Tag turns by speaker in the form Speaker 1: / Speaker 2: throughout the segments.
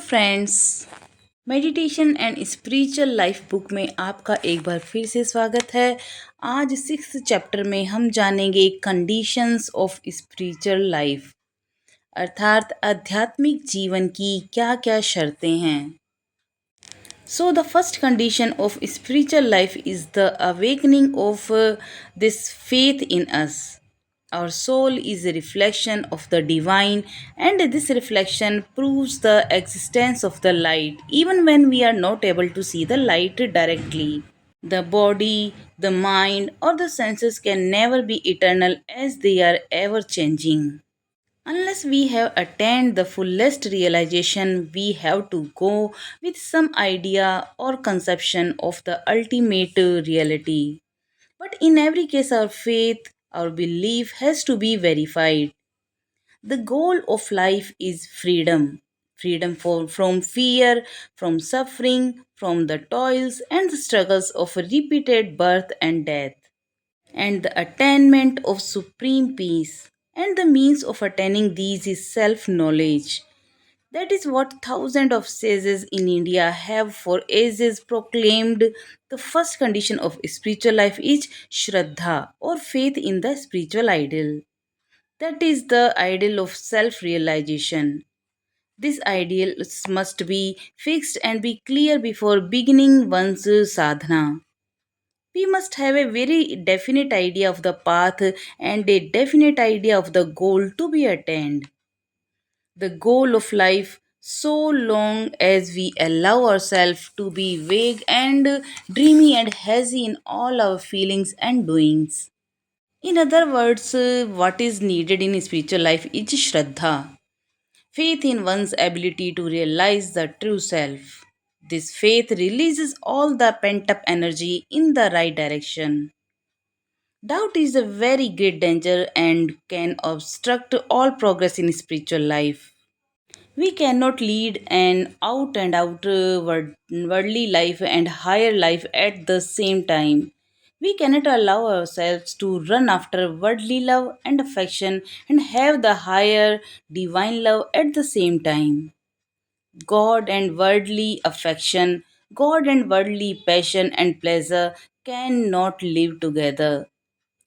Speaker 1: Friends, meditation and spiritual life book में आपका एक बार फिर से स्वागत है। आज 6th चैप्टर में हम जानेंगे कंडीशंस ऑफ स्पिरिचुअल लाइफ, अर्थात आध्यात्मिक जीवन की क्या क्या शर्तें हैं। So the first condition of spiritual life is the awakening of this faith in us. Our soul is a reflection of the divine, and this reflection proves the existence of the light, even when we are not able to see the light directly. The body, the mind, or the senses can never be eternal as they are ever changing. Unless we have attained the fullest realization, we have to go with some idea or conception of the ultimate reality. But in every case, our faith, our belief has to be verified. The goal of life is freedom, from fear, from suffering, from the toils and the struggles of repeated birth and death, and the attainment of supreme peace. And the means of attaining these is self knowledge. That is what thousands of sages in India have for ages proclaimed. The first condition of spiritual life is Shraddha, or faith in the spiritual ideal. That is the ideal of self realization. This ideal must be fixed and be clear before beginning one's sadhana. We must have a very definite idea of the path and a definite idea of the goal to be attained. The goal of life, so long as we allow ourselves to be vague and dreamy and hazy in all our feelings and doings. In other words, what is needed in spiritual life is Shraddha, faith in one's ability to realize the true self. This faith releases all the pent up energy in the right direction. Doubt is a very great danger and can obstruct all progress in spiritual life. We cannot lead an out and out worldly life and higher life at the same time. We cannot allow ourselves to run after worldly love and affection and have the higher divine love at the same time. God and worldly affection, God and worldly passion and pleasure cannot live together.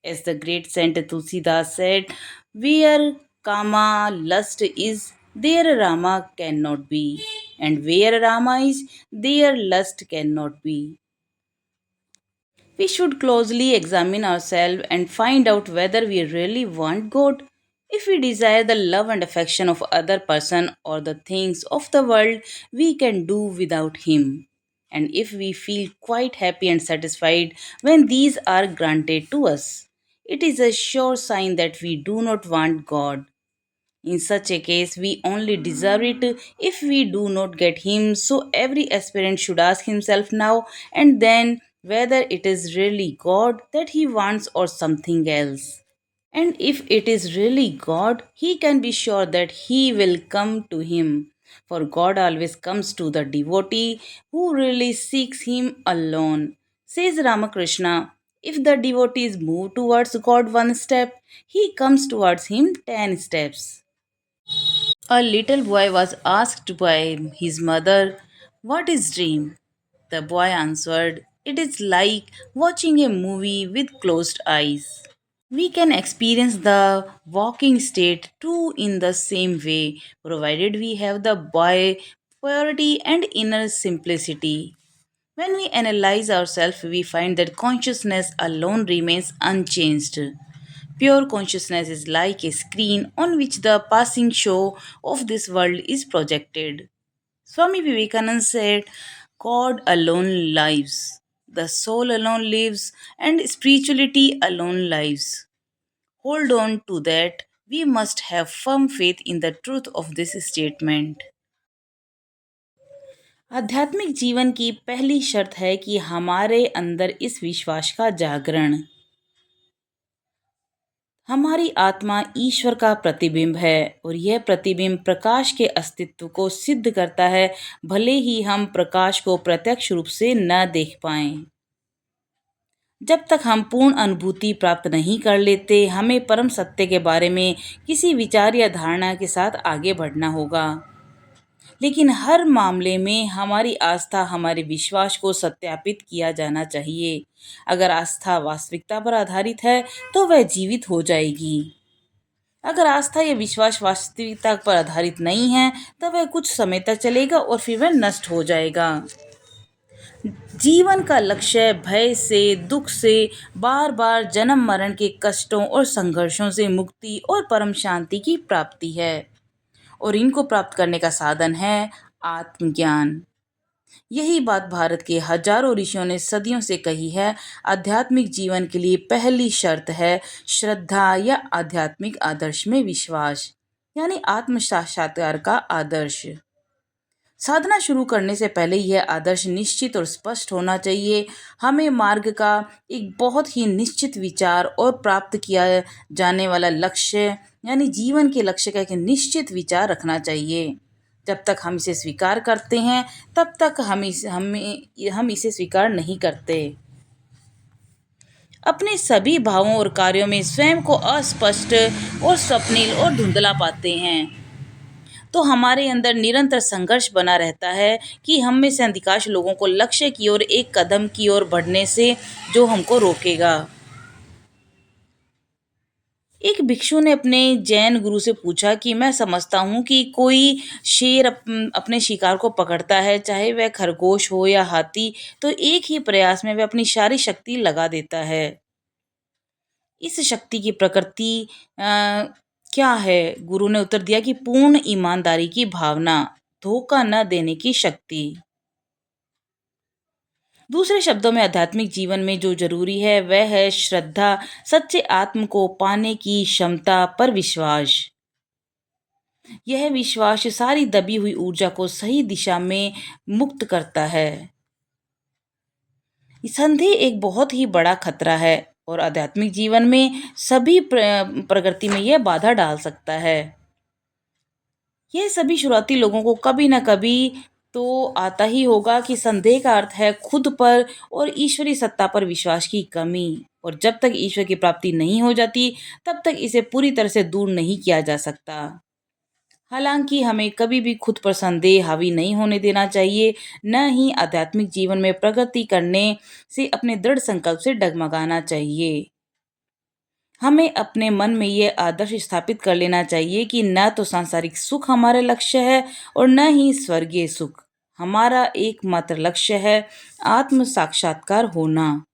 Speaker 1: As the great Saint Tulsidas said, where Kama lust is, there Rama cannot be, and where Rama is, there lust cannot be. We should closely examine ourselves and find out whether we really want God. If we desire the love and affection of other person or the things of the world, we can do without him. And if we feel quite happy and satisfied when these are granted to us, it is a sure sign that we do not want God. In such a case, we only deserve it if we do not get Him. So, every aspirant should ask himself now and then whether it is really God that he wants or something else. And if it is really God, he can be sure that he will come to him. For God always comes to the devotee who really seeks him alone. Says Ramakrishna, if the devotees move towards God one step, he comes towards him 10 steps. A little boy was asked by his mother, "What is dream?" The boy answered, "It is like watching a movie with closed eyes." We can experience the walking state too in the same way, provided we have the boy purity and inner simplicity. When we analyze ourselves, we find that consciousness alone remains unchanged. Pure consciousness is like a screen on which the passing show of this world is projected. Swami Vivekananda said, God alone lives, the soul alone lives, and spirituality alone lives. Hold on to that. We must have firm faith in the truth of this statement. आध्यात्मिक जीवन की पहली शर्त है कि हमारे अंदर इस विश्वास का जागरण। हमारी आत्मा ईश्वर का प्रतिबिंब है और यह प्रतिबिंब प्रकाश के अस्तित्व को सिद्ध करता है, भले ही हम प्रकाश को प्रत्यक्ष रूप से न देख पाएं। जब तक हम पूर्ण अनुभूति प्राप्त नहीं कर लेते, हमें परम सत्य के बारे में किसी विचार या धारणा के साथ आगे बढ़ना होगा। लेकिन हर मामले में हमारी आस्था हमारे विश्वास को सत्यापित किया जाना चाहिए। अगर आस्था वास्तविकता पर आधारित है तो वह जीवित हो जाएगी। अगर आस्था या विश्वास वास्तविकता पर आधारित नहीं है तो वह कुछ समय तक चलेगा और फिर वह नष्ट हो जाएगा। जीवन का लक्ष्य भय से, दुख से, बार बार जन्म मरण के कष्टों और संघर्षों से मुक्ति और परम शांति की प्राप्ति है, और इनको प्राप्त करने का साधन है आत्मज्ञान। यही बात भारत के हजारों ऋषियों ने सदियों से कही है। आध्यात्मिक जीवन के लिए पहली शर्त है श्रद्धा या आध्यात्मिक आदर्श में विश्वास, यानी आत्म साक्षात्कार का आदर्श। साधना शुरू करने से पहले यह आदर्श निश्चित और स्पष्ट होना चाहिए। हमें मार्ग का एक बहुत ही निश्चित विचार और प्राप्त किया जाने वाला लक्ष्य, यानी जीवन के लक्ष्य का एक निश्चित विचार रखना चाहिए। जब तक हम इसे स्वीकार करते हैं तब तक हम इसे स्वीकार नहीं करते। अपने सभी भावों और कार्यों में स्वयं को अस्पष्ट और स्वप्निल और धुंधला पाते हैं तो हमारे अंदर निरंतर संघर्ष बना रहता है कि हम में से अधिकांश लोगों को लक्ष्य की ओर एक कदम की ओर बढ़ने से जो हमको रोकेगा। एक भिक्षु ने अपने जैन गुरु से पूछा कि मैं समझता हूँ कि कोई शेर अपने शिकार को पकड़ता है, चाहे वह खरगोश हो या हाथी, तो एक ही प्रयास में वह अपनी सारी शक्ति लगा देता है। इस शक्ति की प्रकृति क्या है? गुरु ने उत्तर दिया कि पूर्ण ईमानदारी की भावना, धोखा न देने की शक्ति। दूसरे शब्दों में आध्यात्मिक जीवन में जो जरूरी है वह है श्रद्धा, सच्चे आत्म को पाने की क्षमता पर विश्वास। यह विश्वास सारी दबी हुई ऊर्जा को सही दिशा में मुक्त करता है। संदेह एक बहुत ही बड़ा खतरा है और आध्यात्मिक जीवन में सभी प्रगति में यह बाधा डाल सकता है। यह सभी शुरुआती लोगों को कभी न कभी तो आता ही होगा कि संदेह का अर्थ है खुद पर और ईश्वरी सत्ता पर विश्वास की कमी, और जब तक ईश्वर की प्राप्ति नहीं हो जाती तब तक इसे पूरी तरह से दूर नहीं किया जा सकता। हालांकि हमें कभी भी खुद पर संदेह हावी नहीं होने देना चाहिए, न ही आध्यात्मिक जीवन में प्रगति करने से अपने दृढ़ संकल्प से डगमगाना चाहिए। हमें अपने मन में ये आदर्श स्थापित कर लेना चाहिए कि न तो सांसारिक सुख हमारा लक्ष्य है और न ही स्वर्गीय सुख। हमारा एकमात्र लक्ष्य है आत्म साक्षात्कार होना।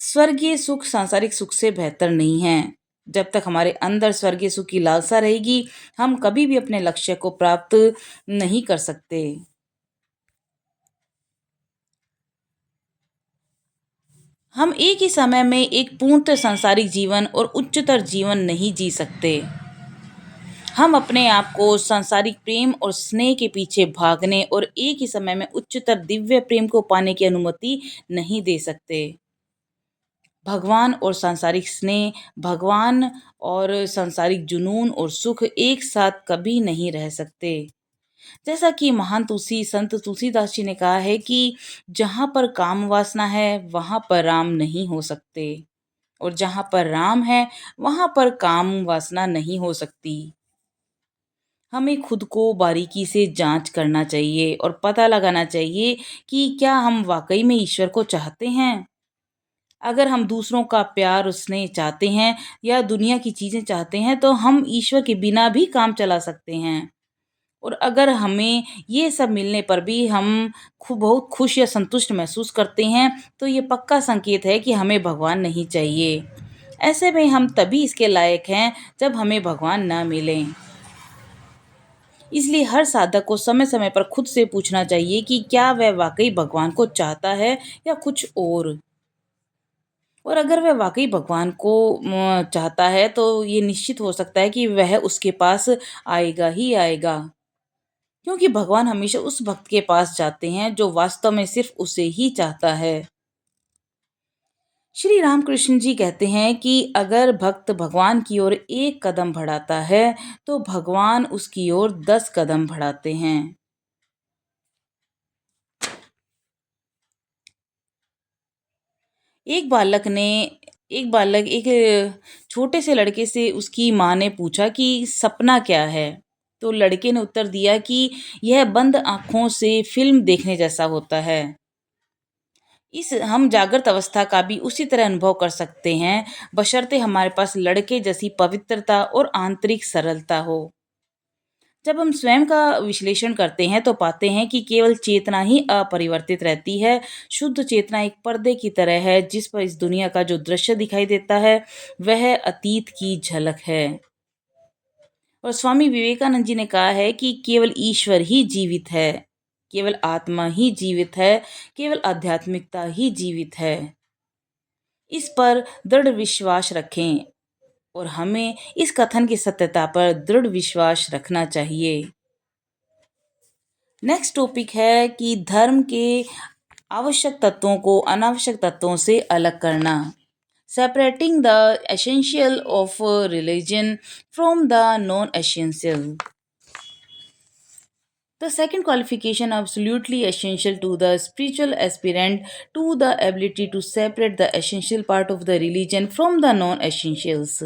Speaker 1: स्वर्गीय सुख सांसारिक सुख से बेहतर नहीं है। जब तक हमारे अंदर स्वर्गीय सुख की लालसा रहेगी हम कभी भी अपने लक्ष्य को प्राप्त नहीं कर सकते। हम एक ही समय में एक पूर्णतः सांसारिक जीवन और उच्चतर जीवन नहीं जी सकते। हम अपने आप को सांसारिक प्रेम और स्नेह के पीछे भागने और एक ही समय में उच्चतर दिव्य प्रेम को पाने की अनुमति नहीं दे सकते। भगवान और सांसारिक स्नेह, भगवान और सांसारिक जुनून और सुख एक साथ कभी नहीं रह सकते। जैसा कि महान तुलसी संत तुलसीदास जी ने कहा है कि जहाँ पर काम वासना है वहाँ पर राम नहीं हो सकते, और जहाँ पर राम है वहाँ पर काम वासना नहीं हो सकती। हमें खुद को बारीकी से जांच करना चाहिए और पता लगाना चाहिए कि क्या हम वाकई में ईश्वर को चाहते हैं। अगर हम दूसरों का प्यार और स्नेह चाहते हैं या दुनिया की चीज़ें चाहते हैं तो हम ईश्वर के बिना भी काम चला सकते हैं। और अगर हमें ये सब मिलने पर भी हम बहुत खुश या संतुष्ट महसूस करते हैं तो ये पक्का संकेत है कि हमें भगवान नहीं चाहिए। ऐसे में हम तभी इसके लायक हैं जब हमें भगवान ना मिलें। इसलिए हर साधक को समय समय पर खुद से पूछना चाहिए कि क्या वह वाकई भगवान को चाहता है या कुछ और अगर वह वाकई भगवान को चाहता है तो ये निश्चित हो सकता है कि वह उसके पास आएगा ही आएगा, क्योंकि भगवान हमेशा उस भक्त के पास जाते हैं जो वास्तव में सिर्फ उसे ही चाहता है। श्री रामकृष्ण जी कहते हैं कि अगर भक्त भगवान की ओर एक कदम बढ़ाता है तो भगवान उसकी ओर 10 कदम बढ़ाते हैं। एक बालक ने एक छोटे से लड़के से उसकी माँ ने पूछा कि सपना क्या है। तो लड़के ने उत्तर दिया कि यह बंद आँखों से फ़िल्म देखने जैसा होता है। इस हम जागृत अवस्था का भी उसी तरह अनुभव कर सकते हैं, बशर्ते हमारे पास लड़के जैसी पवित्रता और आंतरिक सरलता हो। जब हम स्वयं का विश्लेषण करते हैं तो पाते हैं कि केवल चेतना ही अपरिवर्तित रहती है। शुद्ध चेतना एक पर्दे की तरह है जिस पर इस दुनिया का जो दृश्य दिखाई देता है वह अतीत की झलक है। और स्वामी विवेकानंद जी ने कहा है कि केवल ईश्वर ही जीवित है, केवल आत्मा ही जीवित है, केवल आध्यात्मिकता ही जीवित है। इस पर दृढ़ विश्वास रखें और हमें इस कथन की सत्यता पर दृढ़ विश्वास रखना चाहिए। नेक्स्ट टॉपिक है कि धर्म के आवश्यक तत्वों को अनावश्यक तत्वों से अलग करना। Separating the essential of religion from the non essential. The second qualification absolutely essential to the spiritual aspirant to the ability to separate the essential part of the religion from the non-essentials.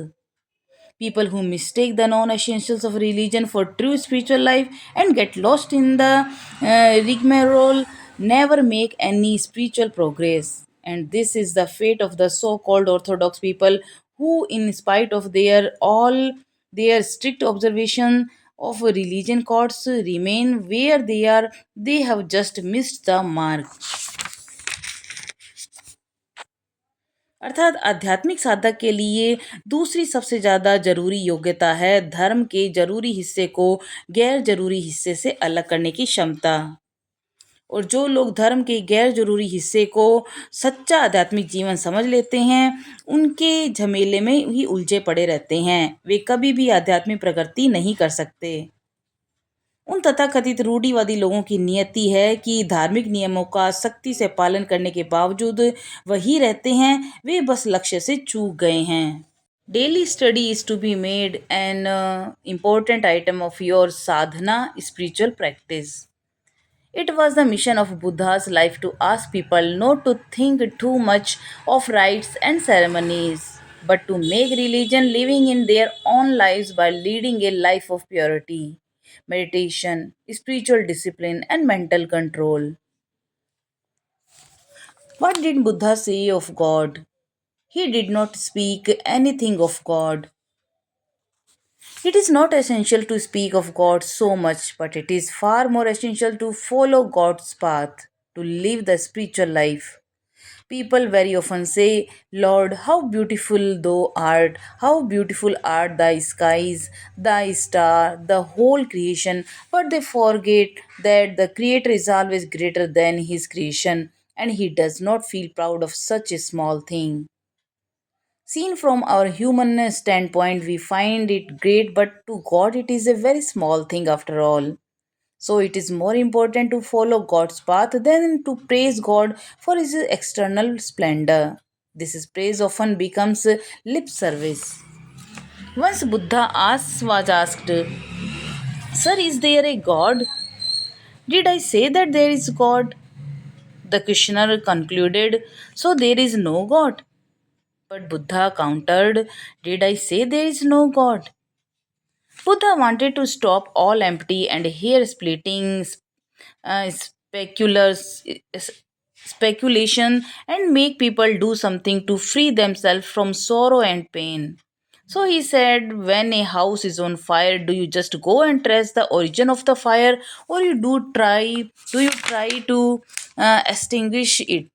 Speaker 1: People who mistake the non-essentials of religion for true spiritual life and get lost in the rigmarole never make any spiritual progress. And this is the fate of the so-called orthodox people who, in spite of their strict observation of religion codes, remain where they are. They have just missed the mark. अर्थात आध्यात्मिक साधक के लिए दूसरी सबसे ज़्यादा जरूरी योग्यता है धर्म के जरूरी हिस्से को गैर जरूरी हिस्से से अलग करने की क्षमता। और जो लोग धर्म के गैर जरूरी हिस्से को सच्चा आध्यात्मिक जीवन समझ लेते हैं उनके झमेले में ही उलझे पड़े रहते हैं, वे कभी भी आध्यात्मिक प्रगति नहीं कर सकते। उन तथाकथित रूढ़िवादी लोगों की नियति है कि धार्मिक नियमों का सख्ती से पालन करने के बावजूद वही रहते हैं, वे बस लक्ष्य से चूक गए हैं। Daily study is to be made an important item of your sadhana spiritual practice. It was the mission of Buddha's life to ask people not to think too much of rites and ceremonies, but to make religion living in their own lives by leading a life of purity, meditation, spiritual discipline, and mental control. What did Buddha say of God? He did not speak anything of God. It is not essential to speak of God so much, but it is far more essential to follow God's path, to live the spiritual life. People very often say, Lord, how beautiful thou art, how beautiful are thy skies, thy star, the whole creation, but they forget that the Creator is always greater than his creation, and he does not feel proud of such a small thing. Seen from our human standpoint, we find it great, but to God, it is a very small thing after all. So, it is more important to follow God's path than to praise God for His external splendor. This is praise often becomes lip service. Once was asked, Sir, is there a God? Did I say that there is God? The questioner concluded, So there is no God. But Buddha countered, Did I say there is no God? Buddha wanted to stop all empty and hair splitting speculars, speculation and make people do something to free themselves from sorrow and pain. So he said, when a house is on fire, do you just go and trace the origin of the fire, or do you try to extinguish it?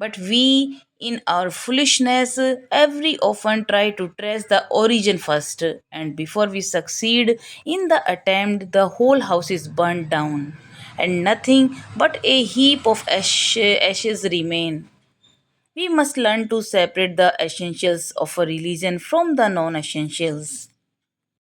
Speaker 1: But we, in our foolishness, every often try to trace the origin first, and before we succeed in the attempt, the whole house is burnt down, and nothing but a heap of ashes remain. We must learn to separate the essentials of a religion from the non essentials.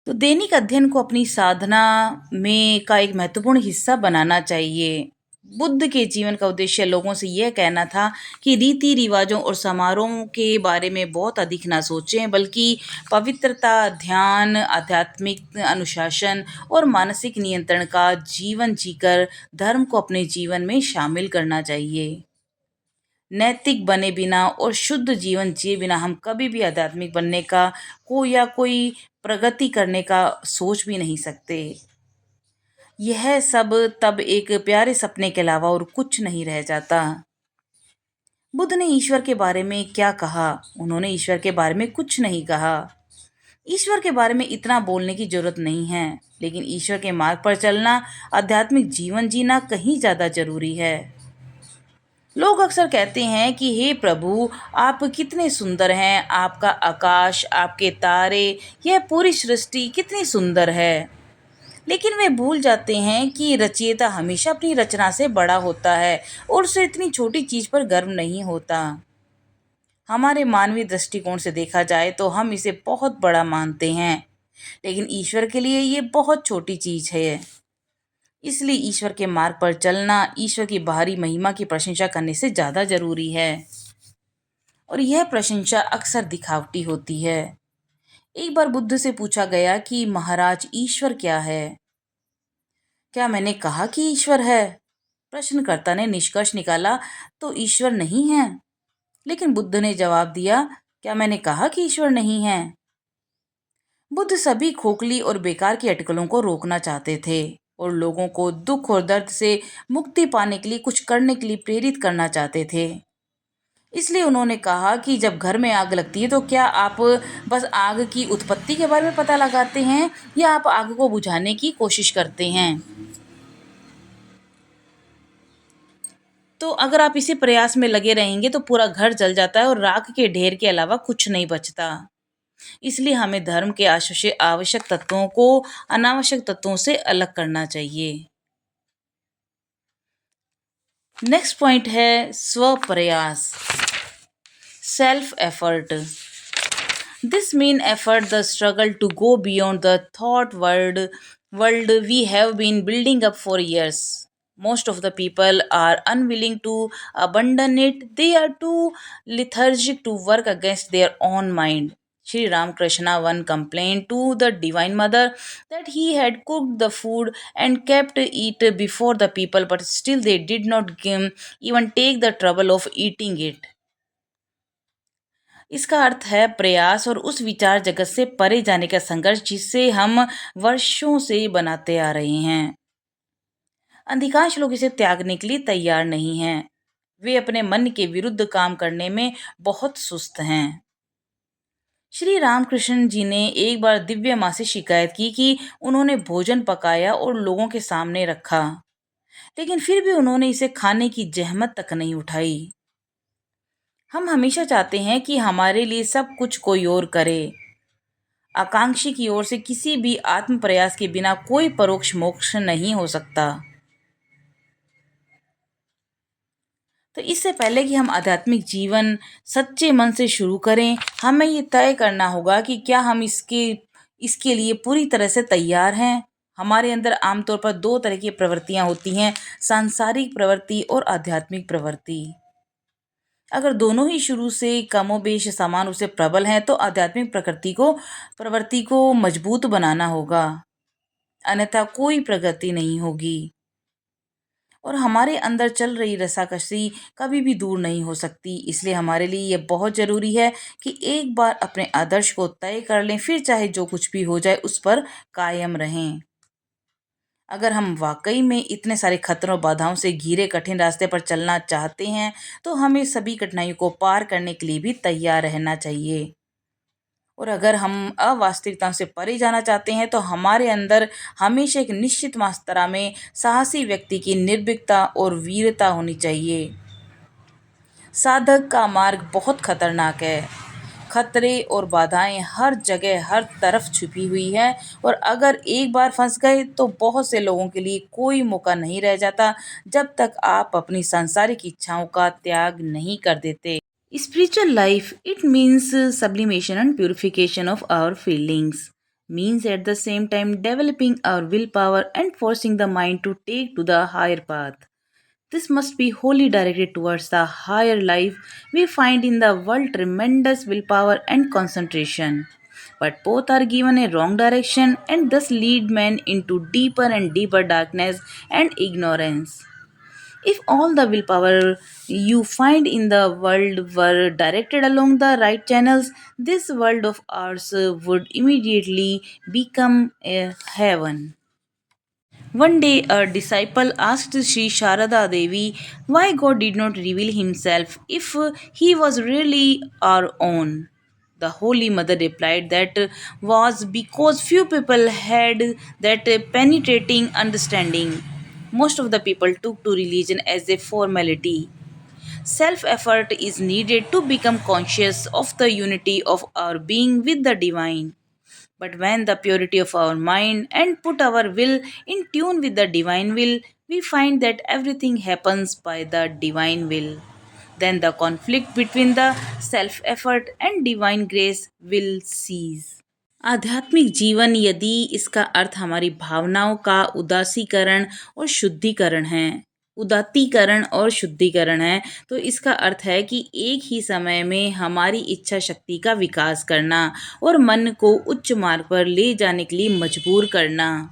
Speaker 1: तो दैनिक अध्ययन को अपनी साधना में का एक महत्वपूर्ण हिस्सा बनाना चाहिए। बुद्ध के जीवन का उद्देश्य लोगों से यह कहना था कि रीति रिवाजों और समारोहों के बारे में बहुत अधिक ना सोचें, बल्कि पवित्रता, ध्यान, आध्यात्मिक अनुशासन और मानसिक नियंत्रण का जीवन जीकर धर्म को अपने जीवन में शामिल करना चाहिए। नैतिक बने बिना और शुद्ध जीवन जिए बिना हम कभी भी आध्यात्मिक बनने का कोई प्रगति करने का सोच भी नहीं सकते। यह सब तब एक प्यारे सपने के अलावा और कुछ नहीं रह जाता। बुद्ध ने ईश्वर के बारे में क्या कहा? उन्होंने ईश्वर के बारे में कुछ नहीं कहा। ईश्वर के बारे में इतना बोलने की जरूरत नहीं है, लेकिन ईश्वर के मार्ग पर चलना, आध्यात्मिक जीवन जीना कहीं ज्यादा जरूरी है। लोग अक्सर कहते हैं कि हे प्रभु, आप कितने सुंदर हैं, आपका आकाश, आपके तारे, यह पूरी सृष्टि कितनी सुंदर है। लेकिन वे भूल जाते हैं कि रचयिता हमेशा अपनी रचना से बड़ा होता है और उसे इतनी छोटी चीज पर गर्व नहीं होता। हमारे मानवीय दृष्टिकोण से देखा जाए तो हम इसे बहुत बड़ा मानते हैं, लेकिन ईश्वर के लिए ये बहुत छोटी चीज है। इसलिए ईश्वर के मार्ग पर चलना ईश्वर की बाहरी महिमा की प्रशंसा करने से ज्यादा जरूरी है, और यह प्रशंसा अक्सर दिखावटी होती है। एक बार बुद्ध से पूछा गया कि महाराज, ईश्वर क्या है? क्या मैंने कहा कि ईश्वर है? प्रश्नकर्ता ने निष्कर्ष निकाला, तो ईश्वर नहीं है। लेकिन बुद्ध ने जवाब दिया, क्या मैंने कहा कि ईश्वर नहीं है? बुद्ध सभी खोखली और बेकार की अटकलों को रोकना चाहते थे और लोगों को दुख और दर्द से मुक्ति पाने के लिए कुछ करने के लिए प्रेरित करना चाहते थे। इसलिए उन्होंने कहा कि जब घर में आग लगती है तो क्या आप बस आग की उत्पत्ति के बारे में पता लगाते हैं या आप आग को बुझाने की कोशिश करते हैं? तो अगर आप इसी प्रयास में लगे रहेंगे तो पूरा घर जल जाता है और राख के ढेर के अलावा कुछ नहीं बचता। इसलिए हमें धर्म के आवश्यक तत्वों को अनावश्यक तत्वों से अलग करना चाहिए। नेक्स्ट पॉइंट है स्व प्रयास, self effort. This mean effort the struggle to go beyond the thought world we have been building up for years. Most of the people are unwilling to abandon it. They are too lethargic to work against their own mind. Sri Ramakrishna one complained to the Divine Mother that he had cooked the food and kept it before the people, but still they did not even take the trouble of eating it. इसका अर्थ है प्रयास और उस विचार जगत से परे जाने का संघर्ष जिसे हम वर्षों से बनाते आ रहे हैं। अधिकांश लोग इसे त्यागने के लिए तैयार नहीं हैं। वे अपने मन के विरुद्ध काम करने में बहुत सुस्त हैं। श्री रामकृष्ण जी ने एक बार दिव्य माँ से शिकायत की कि उन्होंने भोजन पकाया और लोगों के सामने रखा, लेकिन फिर भी उन्होंने इसे खाने की जहमत तक नहीं उठाई। हम हमेशा चाहते हैं कि हमारे लिए सब कुछ कोई और करे। आकांक्षी की ओर से किसी भी आत्म प्रयास के बिना कोई परोक्ष मोक्ष नहीं हो सकता। तो इससे पहले कि हम आध्यात्मिक जीवन सच्चे मन से शुरू करें, हमें ये तय करना होगा कि क्या हम इसके लिए पूरी तरह से तैयार हैं। हमारे अंदर आमतौर पर दो तरह की प्रवृत्तियां होती हैं, सांसारिक प्रवृत्ति और आध्यात्मिक प्रवृत्ति। अगर दोनों ही शुरू से कमोबेश समान रूप से प्रबल हैं तो आध्यात्मिक प्रवृत्ति को मजबूत बनाना होगा, अन्यथा कोई प्रगति नहीं होगी और हमारे अंदर चल रही रसाकसी कभी भी दूर नहीं हो सकती। इसलिए हमारे लिए यह बहुत ज़रूरी है कि एक बार अपने आदर्श को तय कर लें, फिर चाहे जो कुछ भी हो जाए उस पर कायम रहें। अगर हम वाकई में इतने सारे खतरों बाधाओं से घिरे कठिन रास्ते पर चलना चाहते हैं तो हमें सभी कठिनाइयों को पार करने के लिए भी तैयार रहना चाहिए। और अगर हम अवास्तविकताओं से परे जाना चाहते हैं तो हमारे अंदर हमेशा एक निश्चित मात्रा में साहसी व्यक्ति की निर्भीकता और वीरता होनी चाहिए। साधक का मार्ग बहुत खतरनाक है। खतरे और बाधाएं हर जगह हर तरफ छुपी हुई है और अगर एक बार फंस गए तो बहुत से लोगों के लिए कोई मौका नहीं रह जाता जब तक आप अपनी सांसारिक इच्छाओं का त्याग नहीं कर देते। Spiritual life, it means sublimation and purification of our feelings, means at the same time developing our willpower and forcing the mind to take to the higher path. This must be wholly directed towards the higher life. We find in the world tremendous willpower and concentration, but both are given a wrong direction and thus lead men into deeper and deeper darkness and ignorance. If all the willpower you find in the world were directed along the right channels, this world of ours would immediately become a heaven. One day, a disciple asked Sri Sharada Devi why God did not reveal himself if he was really our own. The Holy Mother replied that was because few people had that penetrating understanding. Most of the people took to religion as a formality. Self effort is needed to become conscious of the unity of our being with the divine. But when the purity of our mind and put our will in tune with the divine will, we find that everything happens by the divine will. Then the conflict between the self effort and divine grace will cease. आध्यात्मिक जीवन यदि इसका अर्थ हमारी भावनाओं का उदासीकरण और शुद्धिकरण है उदात्तीकरण और शुद्धिकरण है, तो इसका अर्थ है कि एक ही समय में हमारी इच्छा शक्ति का विकास करना और मन को उच्च मार्ग पर ले जाने के लिए मजबूर करना।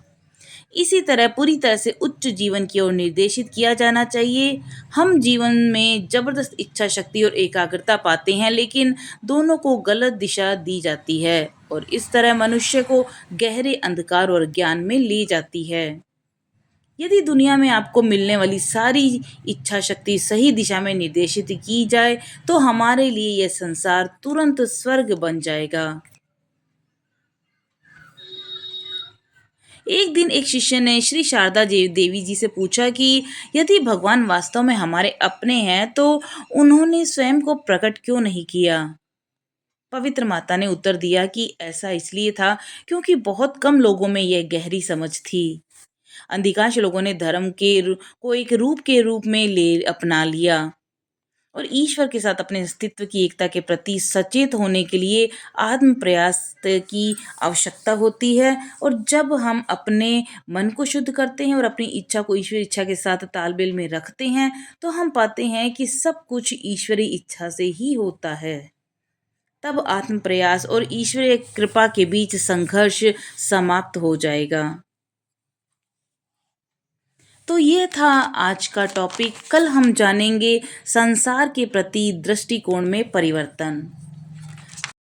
Speaker 1: इसी तरह पूरी तरह से उच्च जीवन की ओर निर्देशित किया जाना चाहिए। हम जीवन में जबरदस्त इच्छा शक्ति और एकाग्रता पाते हैं, लेकिन दोनों को गलत दिशा दी जाती है और इस तरह मनुष्य को गहरे अंधकार और ज्ञान में ले जाती है। यदि दुनिया में आपको मिलने वाली सारी इच्छा शक्ति सही दिशा में निर्देशित की जाए, तो हमारे लिए यह संसार तुरंत स्वर्ग बन जाएगा। एक दिन एक शिष्य ने श्री शारदा देवी जी से पूछा कि यदि भगवान वास्तव में हमारे अपने हैं तो उन्होंने स्वयं को प्रकट क्यों नहीं किया। पवित्र माता ने उत्तर दिया कि ऐसा इसलिए था क्योंकि बहुत कम लोगों में यह गहरी समझ थी। अधिकांश लोगों ने धर्म को एक रूप के रूप में ले अपना लिया और ईश्वर के साथ अपने अस्तित्व की एकता के प्रति सचेत होने के लिए आत्म प्रयास की आवश्यकता होती है। और जब हम अपने मन को शुद्ध करते हैं और अपनी इच्छा को ईश्वरी इच्छा के साथ तालमेल में रखते हैं, तो हम पाते हैं कि सब कुछ ईश्वरी इच्छा से ही होता है। तब आत्म प्रयास और ईश्वरीय कृपा के बीच संघर्ष समाप्त हो जाएगा। तो ये था आज का टॉपिक। कल हम जानेंगे संसार के प्रति दृष्टिकोण में परिवर्तन।